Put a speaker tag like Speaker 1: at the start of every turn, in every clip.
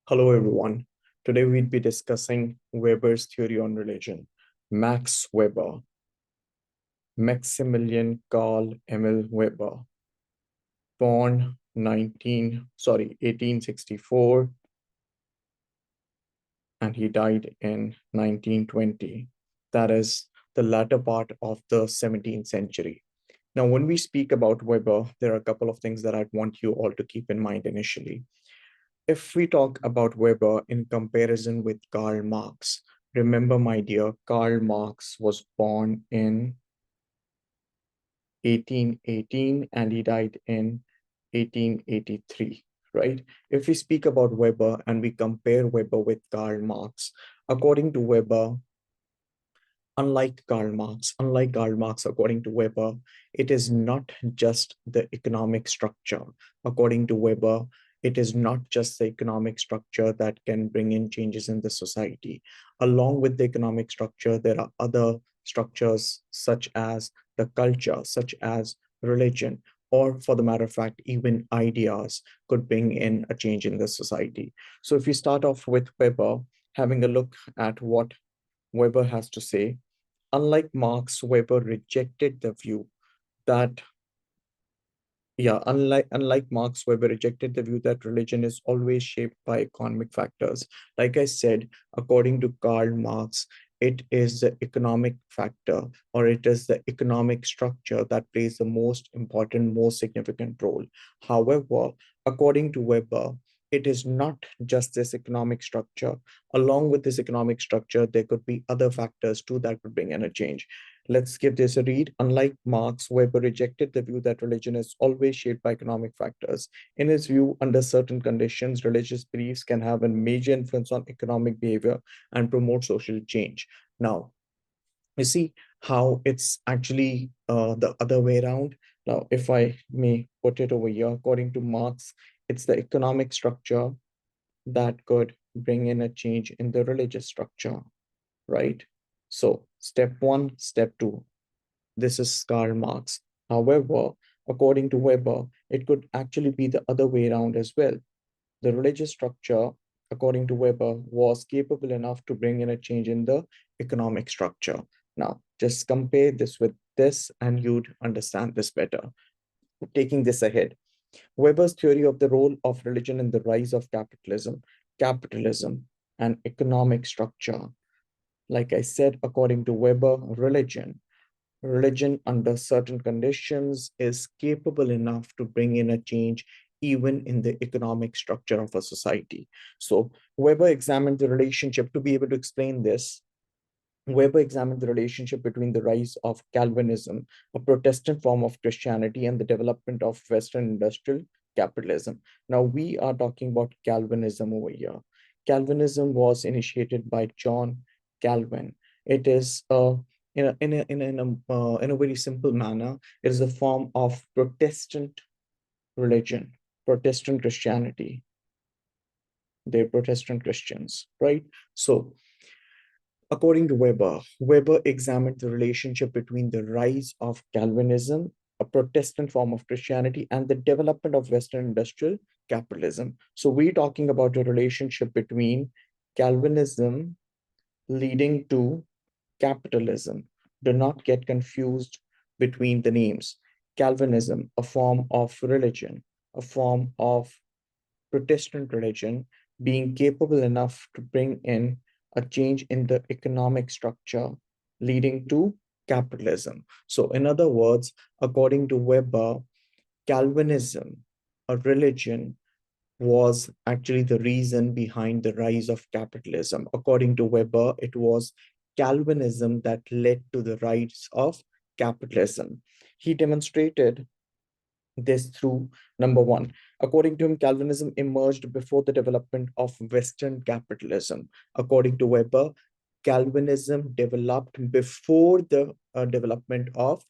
Speaker 1: Hello, everyone. Today we'd be discussing Weber's theory on religion. Max Weber, Maximilian Karl Emil Weber, born 1864, and he died in 1920. That is the latter part of the 17th century. Now, when we speak about Weber, there are a couple of things that I'd want you all to keep in mind initially. If we talk about Weber in comparison with Karl Marx, remember, my dear, Karl Marx was born in 1818 and he died in 1883, right? If we speak about Weber and we compare Weber with Karl Marx, according to Weber, unlike Karl Marx, according to Weber, it is not just the economic structure. According to Weber, it is not just the economic structure that can bring in changes in the society. Along with the economic structure, there are other structures such as the culture, such as religion, or for the matter of fact, even ideas could bring in a change in the society. So if we start off with Weber, having a look at what Weber has to say. Unlike Marx, Weber rejected the view that, unlike Marx, Weber rejected the view that religion is always shaped by economic factors. Like I said, according to Karl Marx, it is the economic factor, or it is the economic structure that plays the most important, most significant role. However, according to Weber, it is not just this economic structure. Along with this economic structure, there could be other factors too that could bring in a change. Let's give this a read. Unlike Marx, Weber rejected the view that religion is always shaped by economic factors. In his view, under certain conditions, religious beliefs can have a major influence on economic behavior and promote social change. Now, you see how it's actually the other way around. Now, if I may put it over here, according to Marx, it's the economic structure that could bring in a change in the religious structure, right? So, step one, step two. This is Karl Marx. However, according to Weber, it could actually be the other way around as well. The religious structure, according to Weber, was capable enough to bring in a change in the economic structure. Now, just compare this with this and you'd understand this better. Taking this ahead, Weber's theory of the role of religion in the rise of capitalism and economic structure. Like I said, according to Weber, religion under certain conditions is capable enough to bring in a change even in the economic structure of a society. So Weber examined the relationship to be able to explain this. Weber examined the relationship between the rise of Calvinism, a Protestant form of Christianity, and the development of Western industrial capitalism. Now, we are talking about Calvinism over here. Calvinism was initiated by John Calvin. It is in a very simple manner, it is a form of Protestant religion, Protestant Christianity. They're Protestant Christians, right? So according to Weber, Weber examined the relationship between the rise of Calvinism, a Protestant form of Christianity, and the development of Western industrial capitalism. So we're talking about a relationship between Calvinism leading to capitalism. Do not get confused between the names. Calvinism, a form of religion, a form of Protestant religion, being capable enough to bring in a change in the economic structure, leading to capitalism. So, in other words, according to Weber, Calvinism, a religion, was actually the reason behind the rise of capitalism. According to Weber, it was Calvinism that led to the rise of capitalism. He demonstrated this through number one. According to him, Calvinism emerged before the development of Western capitalism. According to Weber, Calvinism developed before the development of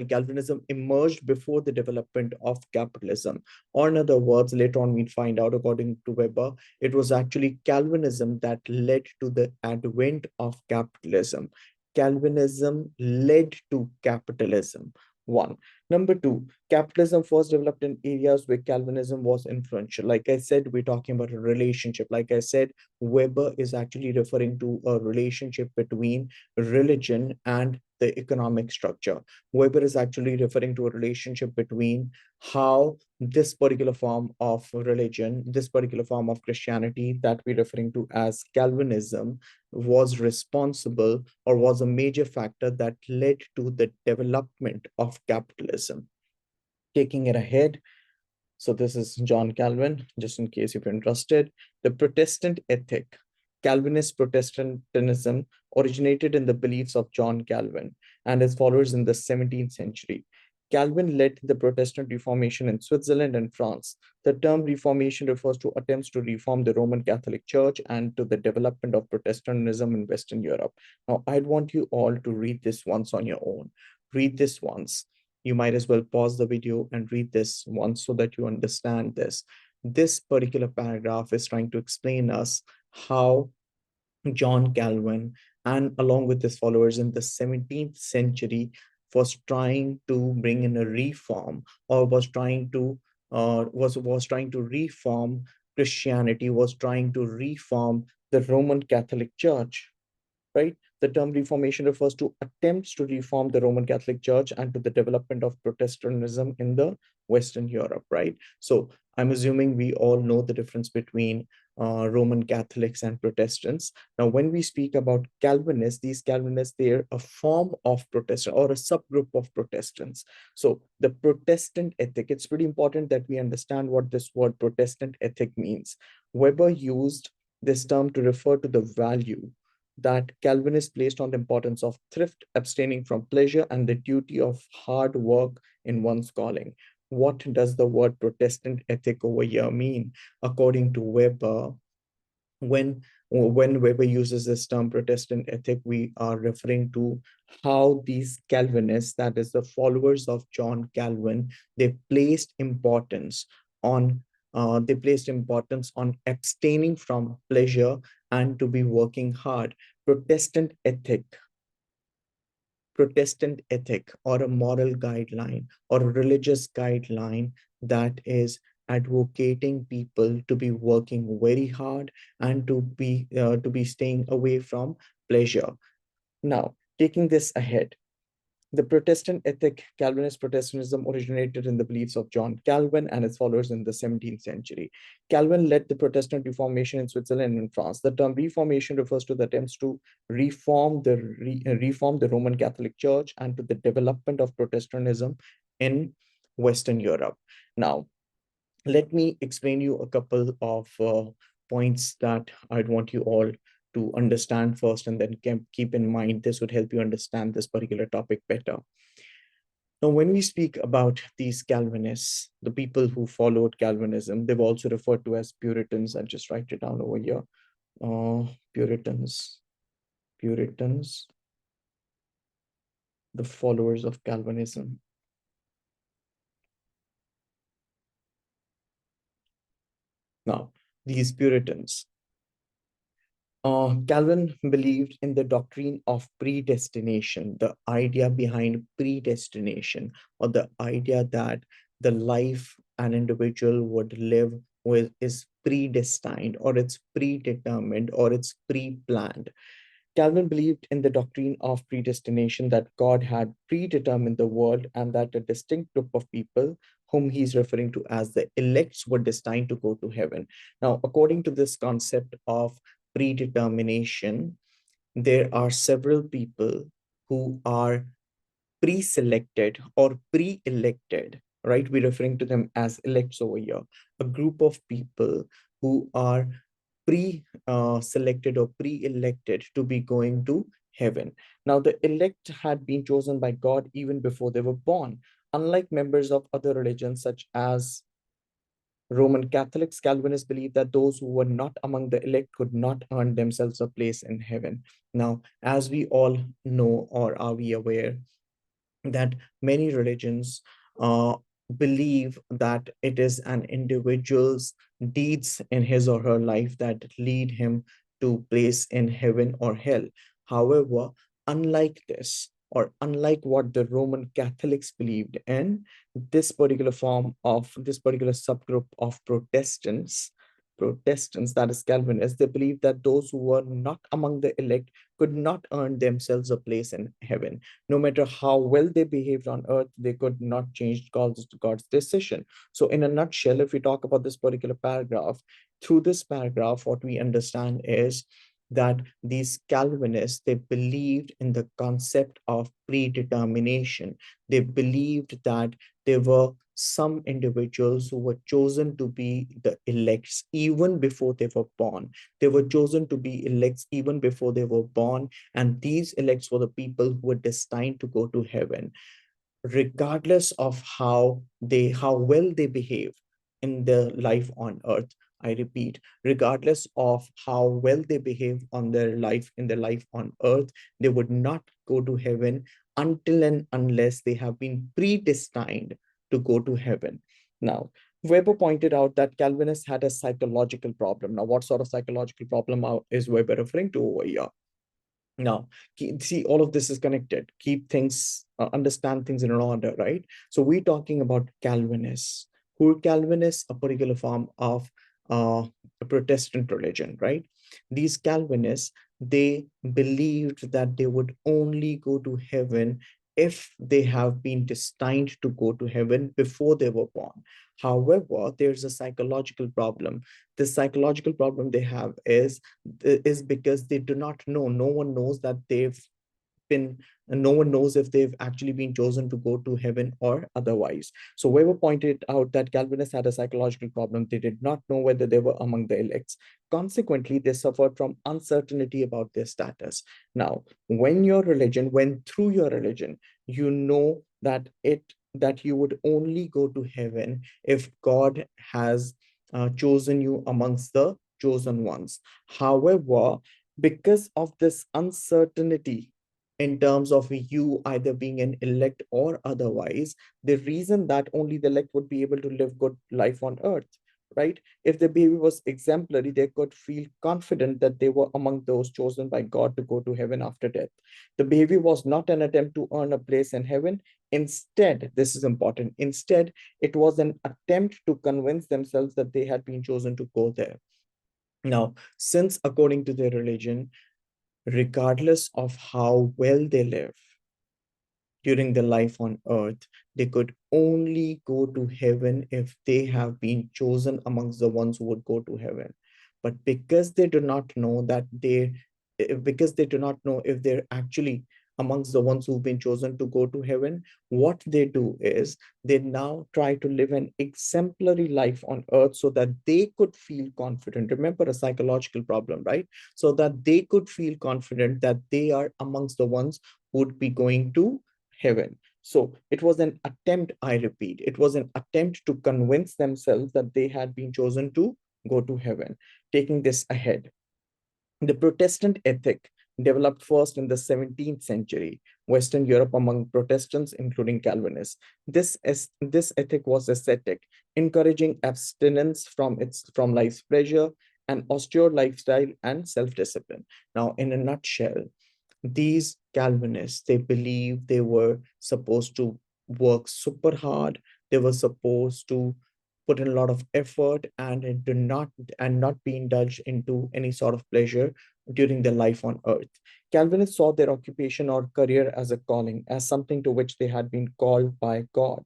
Speaker 1: Calvinism emerged before the development of capitalism. Or in other words, later on we'd find out, according to Weber, it was actually Calvinism that led to the advent of capitalism. Calvinism led to capitalism. one. Number two, capitalism first developed in areas where Calvinism was influential. Like I said, we're talking about a relationship. Like I said, Weber is actually referring to a relationship between religion and the economic structure. Weber is actually referring to a relationship between how this particular form of religion, this particular form of Christianity that we're referring to as Calvinism, was responsible or was a major factor that led to the development of capitalism. Taking it ahead, so this is John Calvin, just in case if you're interested. The Protestant ethic. Calvinist Protestantism originated in the beliefs of John Calvin and his followers in the 17th century. Calvin led the Protestant Reformation in Switzerland and France. The term Reformation refers to attempts to reform the Roman Catholic Church and to the development of Protestantism in Western Europe. Now, I'd want you all to read this once on your own. Read this once. You might as well pause the video and read this once so that you understand this. This particular paragraph is trying to explain us how John Calvin, and along with his followers in the 17th century, was trying to bring in a reform, or was trying to reform Christianity, was trying to reform the Roman Catholic Church, right? The term Reformation refers to attempts to reform the Roman Catholic Church and to the development of Protestantism in the Western Europe, right? So I'm assuming we all know the difference between Roman Catholics and Protestants. Now, when we speak about Calvinists, these Calvinists, they're a form of Protestant or a subgroup of Protestants. So the Protestant ethic, it's pretty important that we understand what this word Protestant ethic means. Weber used this term to refer to the value that Calvinists placed on the importance of thrift, abstaining from pleasure, and the duty of hard work in one's calling. What does the word Protestant ethic over here mean? According to Weber, when Weber uses this term Protestant ethic, we are referring to how these Calvinists, that is the followers of John Calvin, they placed importance on abstaining from pleasure and to be working hard. Protestant ethic, Protestant ethic, or a moral guideline or a religious guideline that is advocating people to be working very hard and to be staying away from pleasure. Now, taking this ahead, the Protestant ethic, Calvinist Protestantism, originated in the beliefs of John Calvin and his followers in the 17th century. Calvin led the Protestant Reformation in Switzerland and France. The term Reformation refers to the attempts to reform the Roman Catholic Church and to the development of Protestantism in Western Europe. Now, let me explain you a couple of points that I'd want you all to understand first, and then keep in mind this would help you understand this particular topic better. Now, when we speak about these Calvinists, the people who followed Calvinism, they've also referred to as Puritans. I'll just write it down over here. Puritans, the followers of Calvinism. Now, these Puritans, Calvin believed in the doctrine of predestination, the idea behind predestination, or the idea that the life an individual would live with is predestined, or it's predetermined, or it's pre-planned. Calvin believed in the doctrine of predestination, that God had predetermined the world and that a distinct group of people, whom he's referring to as the elects, were destined to go to heaven. Now, according to this concept of predetermination, there are several people who are pre-selected or pre-elected, right? We're referring to them as elects over here, a group of people who are pre-selected or pre-elected to be going to heaven. Now, the elect had been chosen by God even before they were born. Unlike members of other religions, such as Roman Catholics, Calvinists believe that those who were not among the elect could not earn themselves a place in heaven. Now, as we all know, or are we aware, that many religions uh, believe that it is an individual's deeds in his or her life that lead him to place in heaven or hell. However, unlike this, or unlike what the Roman Catholics believed in, this particular subgroup of Protestants, that is Calvinists, they believe that those who were not among the elect could not earn themselves a place in heaven. No matter how well they behaved on earth, they could not change God's decision. So, in a nutshell, if we talk about this particular paragraph, through this paragraph, what we understand is that these Calvinists, they believed in the concept of predetermination. They believed that there were some individuals who were chosen to be the elects even before they were born. They were chosen to be elects even before they were born, and these elects were the people who were destined to go to heaven regardless of how well they behave in their life on earth. I repeat, regardless of how well they behave on their life in their life on earth, they would not go to heaven until and unless they have been predestined to go to heaven. Now, Weber pointed out that Calvinists had a psychological problem. Now, what sort of psychological problem is Weber referring to over here? Now, see, all of this is connected. Keep things, understand things in an order, right? So we're talking about Calvinists. Who are Calvinists? A particular form of a Protestant religion, right? These Calvinists, they believed that they would only go to heaven if they have been destined to go to heaven before they were born. However, there's a psychological problem. The psychological problem they have is because they do not know. No one knows that they've been, no one knows if they've actually been chosen to go to heaven or otherwise. So Weber pointed out that Calvinists had a psychological problem. They did not know whether they were among the elects. Consequently, they suffered from uncertainty about their status. Now, when through your religion, you know that you would only go to heaven if God has chosen you amongst the chosen ones. However, because of this uncertainty in terms of you either being an elect or otherwise, the reason that only the elect would be able to live good life on earth, right? If the behavior was exemplary, they could feel confident that they were among those chosen by God to go to heaven after death. The behavior was not an attempt to earn a place in heaven. Instead, this is important, instead, it was an attempt to convince themselves that they had been chosen to go there. Now, since according to their religion, regardless of how well they live during their life on earth, they could only go to heaven if they have been chosen amongst the ones who would go to heaven. But because they do not know because they do not know if they're actually amongst the ones who've been chosen to go to heaven, what they do is they now try to live an exemplary life on earth so that they could feel confident. Remember, a psychological problem, right? So that they could feel confident that they are amongst the ones who would be going to heaven. So it was an attempt, I repeat, it was an attempt to convince themselves that they had been chosen to go to heaven. Taking this ahead, the Protestant ethic developed first in the 17th century, Western Europe among Protestants, including Calvinists. This ethic was ascetic, encouraging abstinence from life's pleasure, an austere lifestyle, and self-discipline. Now, in a nutshell, these Calvinists, they believe they were supposed to work super hard. They were supposed to put in a lot of effort and not be indulged into any sort of pleasure during their life on earth. Calvinists saw their occupation or career as a calling, as something to which they had been called by God.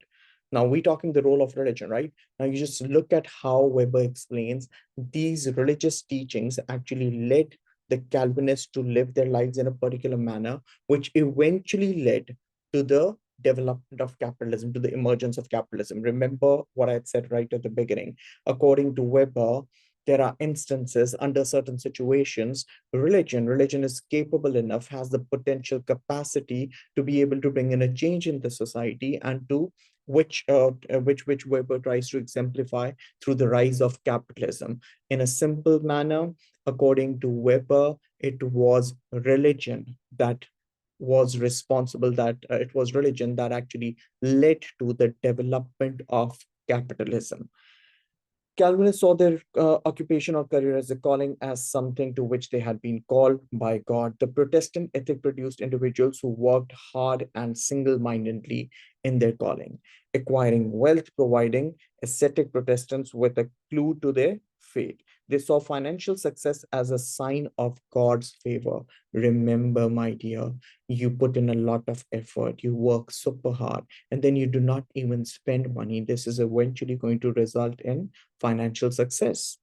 Speaker 1: Now we're talking the role of religion, right? Now you just look at how Weber explains these religious teachings actually led the Calvinists to live their lives in a particular manner, which eventually led to the development of capitalism, to the emergence of capitalism. Remember what I had said right at the beginning. According to Weber, there are instances under certain situations, religion is capable enough, has the potential capacity to be able to bring in a change in the society, and to which Weber tries to exemplify through the rise of capitalism. In a simple manner, according to Weber, it was religion that was responsible, that it was religion that actually led to the development of capitalism. Calvinists saw their occupation or career as a calling, as something to which they had been called by God. The Protestant ethic produced individuals who worked hard and single mindedly in their calling, acquiring wealth, providing ascetic Protestants with a clue to their fate. They saw financial success as a sign of God's favor. Remember, my dear, you put in a lot of effort, you work super hard, and then you do not even spend money. This is eventually going to result in financial success.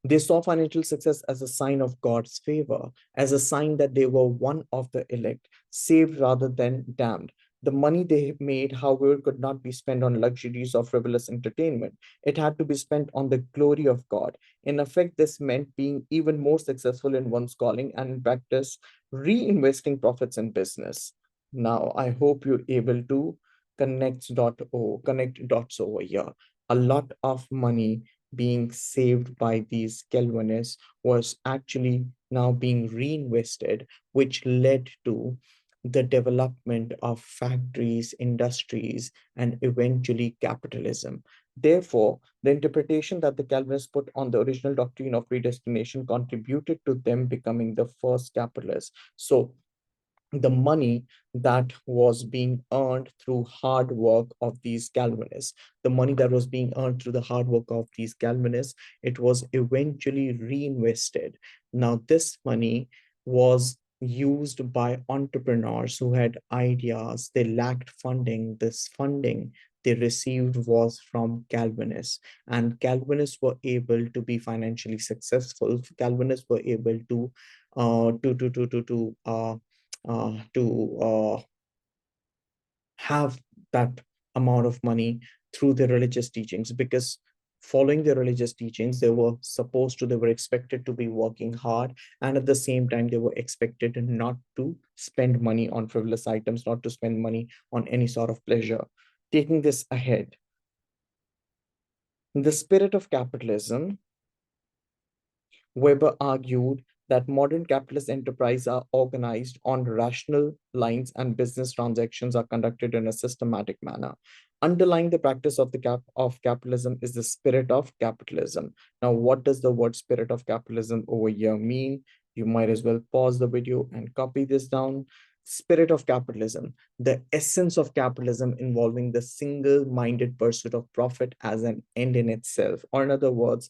Speaker 1: They saw financial success as a sign of God's favor, as a sign that they were one of the elect, saved rather than damned. The money they made, however, could not be spent on luxuries or frivolous entertainment. It had to be spent on the glory of God. In effect, this meant being even more successful in one's calling and, in practice, reinvesting profits in business. Now, I hope you're able to connect dots over here. A lot of money being saved by these Calvinists was actually now being reinvested, which led to the development of factories, industries, and eventually capitalism. Therefore, the interpretation that the Calvinists put on the original doctrine of predestination contributed to them becoming the first capitalists. So, the money that was being earned through hard work of these Calvinists, the money that was being earned through the hard work of these Calvinists, it was eventually reinvested. Now, this money was used by entrepreneurs who had ideas, they lacked funding. This funding they received was from Calvinists, and Calvinists were able to be financially successful. Calvinists were able to have that amount of money through the religious teachings, because following the religious teachings they were expected to be working hard, and at the same time they were expected not to spend money on frivolous items, not to spend money on any sort of pleasure. Taking this ahead, the spirit of capitalism, Weber argued that modern capitalist enterprises are organized on rational lines and business transactions are conducted in a systematic manner. Underlying the practice of capitalism is the spirit of capitalism. Now, what does the word spirit of capitalism over here mean? You might as well pause the video and copy this down. Spirit of capitalism, the essence of capitalism involving the single-minded pursuit of profit as an end in itself. Or in other words,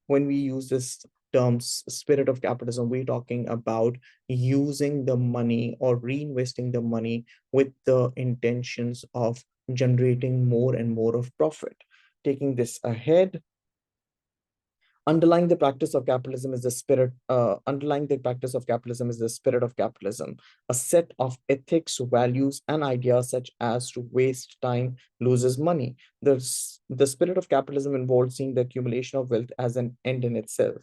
Speaker 1: when we use this terms spirit of capitalism, we're talking about using the money or reinvesting the money with the intentions of generating more and more of profit. Taking this ahead, underlying the practice of capitalism is the spirit of capitalism, a set of ethics, values, and ideas such as to waste time loses money. The spirit of capitalism involves seeing the accumulation of wealth as an end in itself.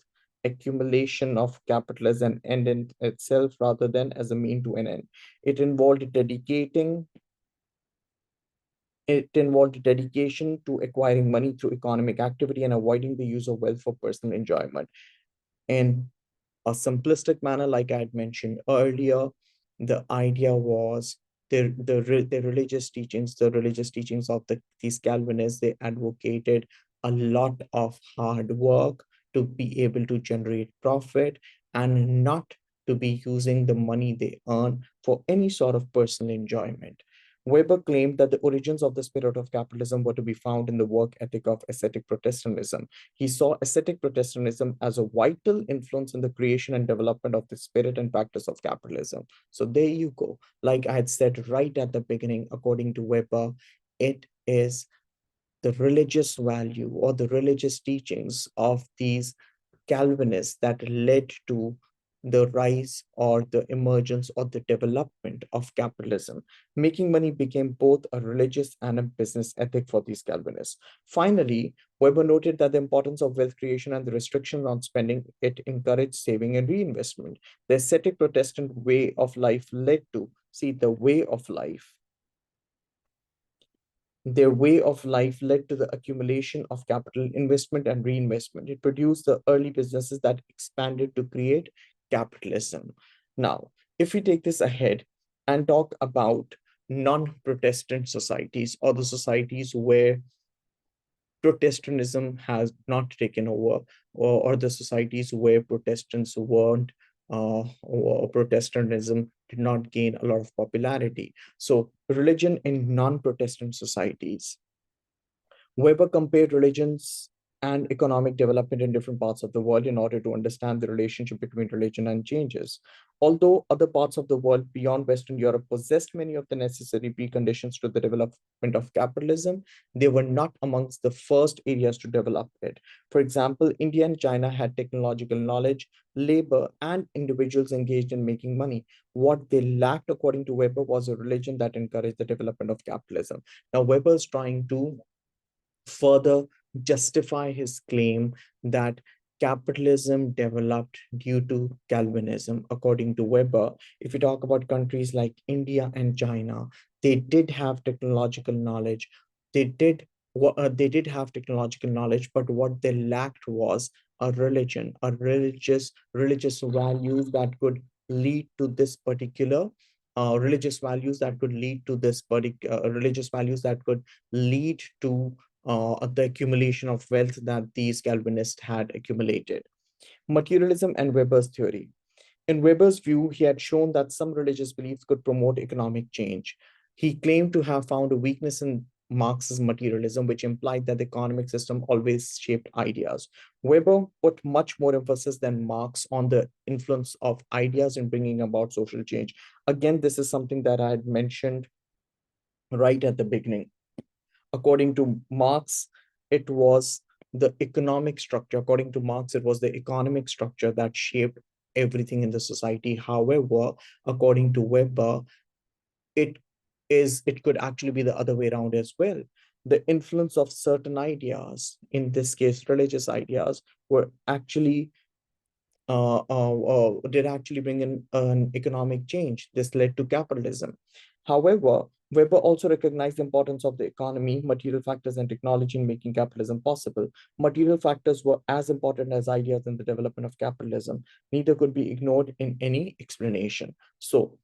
Speaker 1: Accumulation of capital as an end in itself rather than as a mean to an end. It involved dedication to acquiring money through economic activity and avoiding the use of wealth for personal enjoyment. In a simplistic manner, like I had mentioned earlier, the idea was the religious teachings of these Calvinists, they advocated a lot of hard work to be able to generate profit and not to be using the money they earn for any sort of personal enjoyment. Weber claimed that the origins of the spirit of capitalism were to be found in the work ethic of ascetic Protestantism. He saw ascetic Protestantism as a vital influence in the creation and development of the spirit and practice of capitalism. So there you go. Like I had said right at the beginning, according to Weber, it is the religious value or the religious teachings of these Calvinists that led to the rise or the emergence or the development of capitalism. Making money became both a religious and a business ethic for these Calvinists. Finally, Weber noted that the importance of wealth creation and the restriction on spending, it encouraged saving and reinvestment. The ascetic Protestant way of life led to, see, the way of life their way of life led to the accumulation of capital, investment, and reinvestment. It produced the early businesses that expanded to create capitalism. Now, if we take this ahead and talk about non-Protestant societies or the societies where Protestantism has not taken over, or the societies where Protestants weren't, or Protestantism did not gain a lot of popularity. So, religion in non Protestant societies. Weber compared religions and economic development in different parts of the world in order to understand the relationship between religion and changes. Although other parts of the world beyond Western Europe possessed many of the necessary preconditions to the development of capitalism, they were not amongst the first areas to develop it. For example, India and China had technological knowledge, labor, and individuals engaged in making money. What they lacked, according to Weber, was a religion that encouraged the development of capitalism. Now, Weber is trying to further justify his claim that capitalism developed due to Calvinism. According to Weber, if you talk about countries like India and China, they did have technological knowledge. They did they did have technological knowledge, but what they lacked was a religion, a religious values that could lead to this particular religious values that could lead to this particular religious values that could lead to the accumulation of wealth that these Calvinists had accumulated. Materialism and Weber's theory. In Weber's view, he had shown that some religious beliefs could promote economic change. He claimed to have found a weakness in Marx's materialism, which implied that the economic system always shaped ideas. Weber put much more emphasis than Marx on the influence of ideas in bringing about social change. Again, this is something that I had mentioned right at the beginning. According to Marx, it was the economic structure. According to Marx, it was the economic structure that shaped everything in the society. However, according to Weber, it it could actually be the other way around as well. The influence of certain ideas, in this case, religious ideas, were actually did actually bring in an economic change. This led to capitalism. However, Weber also recognized the importance of the economy, material factors, and technology in making capitalism possible. Material factors were as important as ideas in the development of capitalism. Neither could be ignored in any explanation. So,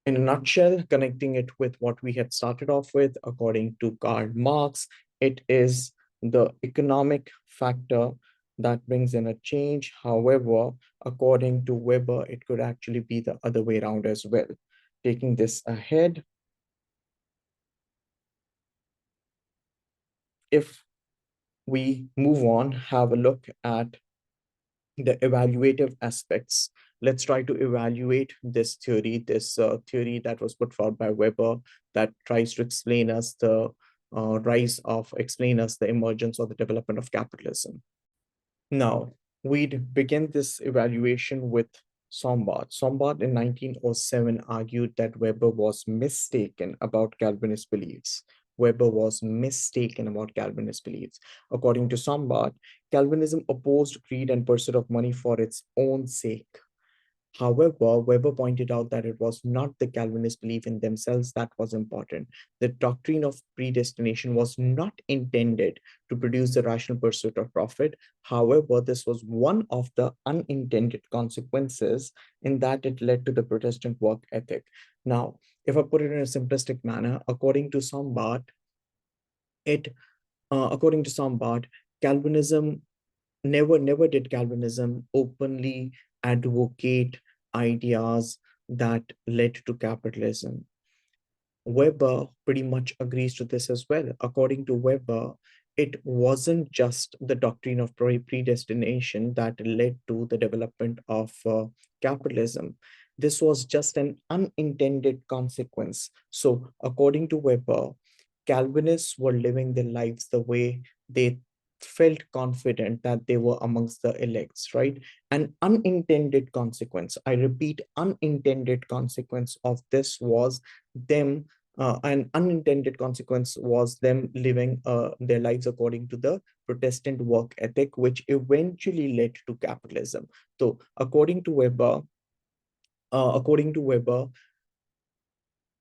Speaker 1: in a nutshell, connecting it with what we had started off with, according to Karl Marx, it is the economic factor that brings in a change. However, according to Weber, it could actually be the other way around as well. Taking this ahead, if we move on, have a look at the evaluative aspects. Let's try to evaluate this theory, this theory that was put forward by Weber that tries to explain us the explain us the emergence or the development of capitalism. Now, we'd begin this evaluation with Sombart. Sombart in 1907 argued that Weber was mistaken about Calvinist beliefs. Weber was mistaken about Calvinist beliefs. According to Sombart, Calvinism opposed greed and pursuit of money for its own sake. However, Weber pointed out that it was not the Calvinist belief in themselves that was important. The doctrine of predestination was not intended to produce the rational pursuit of profit. However, this was one of the unintended consequences in that it led to the Protestant work ethic. Now, if I put it in a simplistic manner, it according to Sombart, Calvinism never did Calvinism openly advocate ideas that led to capitalism. Weber pretty much agrees to this as well. According to Weber, it wasn't just the doctrine of predestination that led to the development of capitalism. This was just an unintended consequence. So, according to Weber, Calvinists were living their lives the way they felt confident that they were amongst the elects, right? An unintended consequence, I repeat, unintended consequence of this was them an unintended consequence was them living their lives according to the Protestant work ethic, which eventually led to capitalism. So, according to Weber,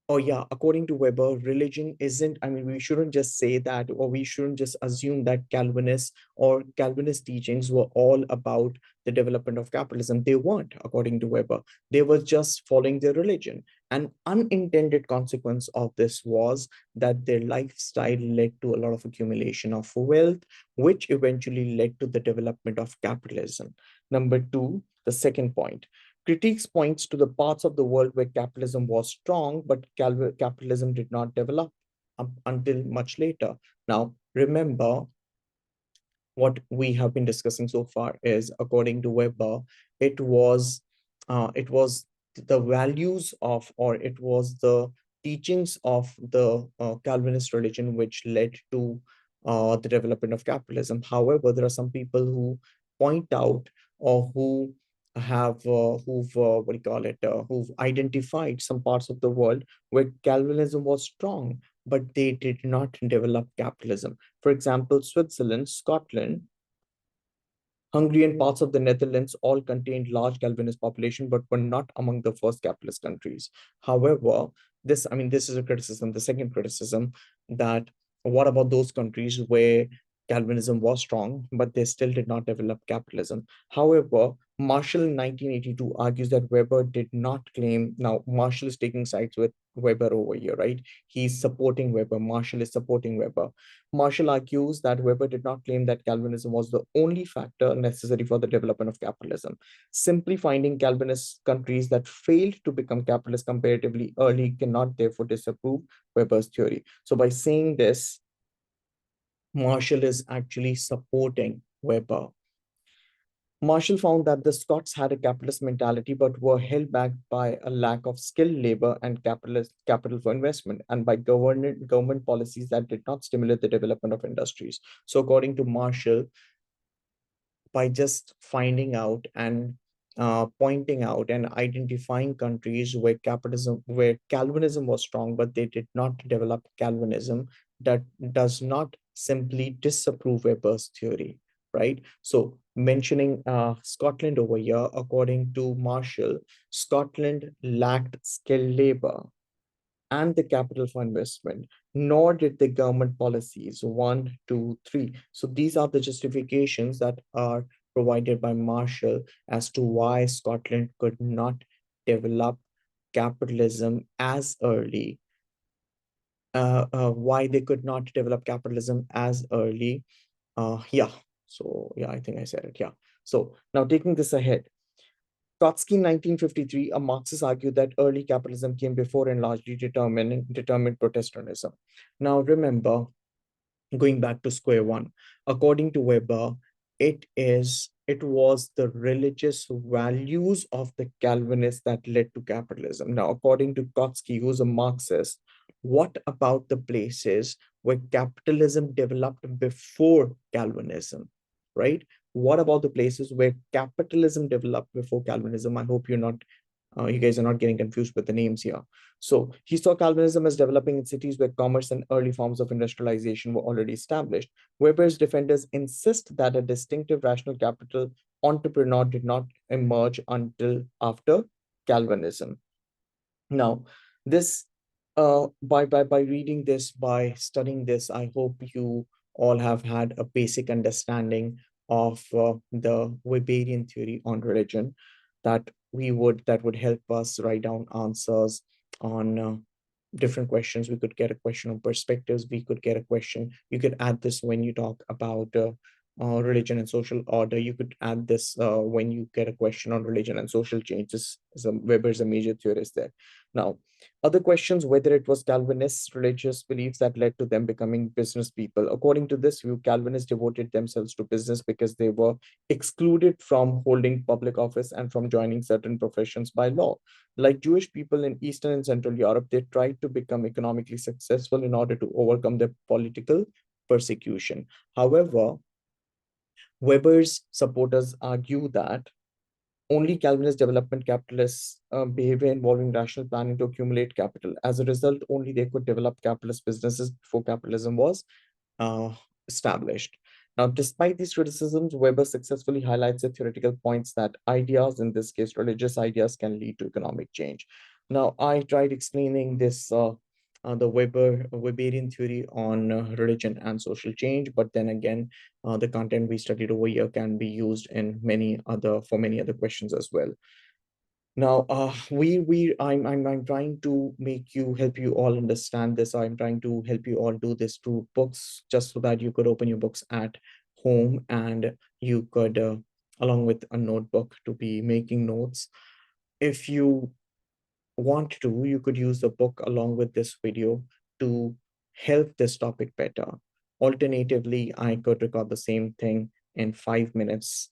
Speaker 1: oh yeah, according to Weber, religion isn't, I mean, we shouldn't just say that, or we shouldn't just assume that Calvinists or Calvinist teachings were all about the development of capitalism. They weren't, according to Weber. They were just following their religion. An unintended consequence of this was that their lifestyle led to a lot of accumulation of wealth, which eventually led to the development of capitalism. Number two, the second point. Critiques points to the parts of the world where capitalism was strong, but capitalism did not develop up until much later. Now, remember, what we have been discussing so far is, according to Weber, it was it was the values of, or it was the teachings of the Calvinist religion which led to the development of capitalism. However, there are some people who point out, or who have who've what do you call it who've identified some parts of the world where Calvinism was strong, but they did not develop capitalism. For example, Switzerland, Scotland, Hungary, and parts of the Netherlands all contained large Calvinist population, but were not among the first capitalist countries. However, this is a criticism. The second criticism, that what about those countries where Calvinism was strong, but they still did not develop capitalism? However, Marshall in 1982 argues that Weber did not claim. Now, Marshall is taking sides with Weber over here, right? He's supporting Weber. Marshall is supporting Weber. Marshall argues that Weber did not claim that Calvinism was the only factor necessary for the development of capitalism. Simply finding Calvinist countries that failed to become capitalist comparatively early cannot therefore disapprove Weber's theory. So by saying this, Marshall is actually supporting Weber. Marshall found that the Scots had a capitalist mentality but were held back by a lack of skilled labor and capital for investment, and by government policies that did not stimulate the development of industries. So according to Marshall, by just finding out and pointing out and identifying countries where Calvinism was strong, but they did not develop Calvinism, that does not simply disapprove Weber's theory, right? So mentioning Scotland over here, according to Marshall, Scotland lacked skilled labor and the capital for investment, nor did the government policies. One, two, three. So these are the justifications that are provided by Marshall as to why Scotland could not develop capitalism as early. Why they could not develop capitalism as early. Yeah. So yeah, I think I said it. Yeah. So now taking this ahead, Trotsky in 1953, a Marxist argued that early capitalism came before and largely determined Protestantism. Now remember, going back to square one, according to Weber, it was the religious values of the Calvinists that led to capitalism. Now, according to Trotsky, who's a Marxist, what about the places where capitalism developed before Calvinism, right? What about the places where capitalism developed before Calvinism? I hope you guys are not getting confused with the names here. So he saw Calvinism as developing in cities where commerce and early forms of industrialization were already established. Weber's defenders insist that a distinctive rational capital entrepreneur did not emerge until after Calvinism. Now, this by reading this, by studying this, I hope you all have had a basic understanding of the Weberian theory on religion, that would help us write down answers on different questions. We could get a question on perspectives. We could get a question. You could add this when you talk about religion and social order. You could add this when you get a question on religion and social changes. Weber's a major theorist there. Now, other questions, whether it was Calvinist religious beliefs that led to them becoming business people. According to this view, Calvinists devoted themselves to business because they were excluded from holding public office and from joining certain professions by law. Like Jewish people in Eastern and Central Europe, they tried to become economically successful in order to overcome their political persecution. However, Weber's supporters argue that only Calvinist development capitalists behavior involving rational planning to accumulate capital. As a result, only they could develop capitalist businesses before capitalism was uh, established. Now, despite these criticisms, Weber successfully highlights the theoretical points that ideas, in this case, religious ideas, can lead to economic change. Now, I tried explaining this, the Weberian theory on religion and social change, but then again, the content we studied over here can be used in for many other questions as well. Now, I'm trying to make you help you all understand this. I'm trying to help you all do this through books, just so that you could open your books at home and you could, along with a notebook, to be making notes. If you want to, you could use the book along with this video to help this topic better. Alternatively, I could record the same thing in 5 minutes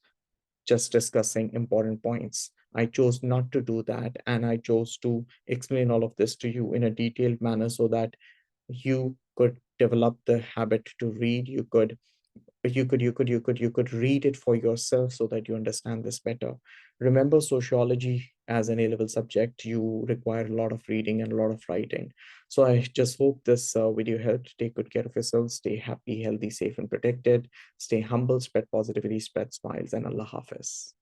Speaker 1: just discussing important points. I chose not to do that, and I chose to explain all of this to you in a detailed manner so that you could develop the habit to read. You could read it for yourself so that you understand this better. Remember, sociology as an A-level subject, you require a lot of reading and a lot of writing. So I just hope this video helped. Take good care of yourselves. Stay happy, healthy, safe, and protected. Stay humble, spread positivity, spread smiles, and Allah Hafiz.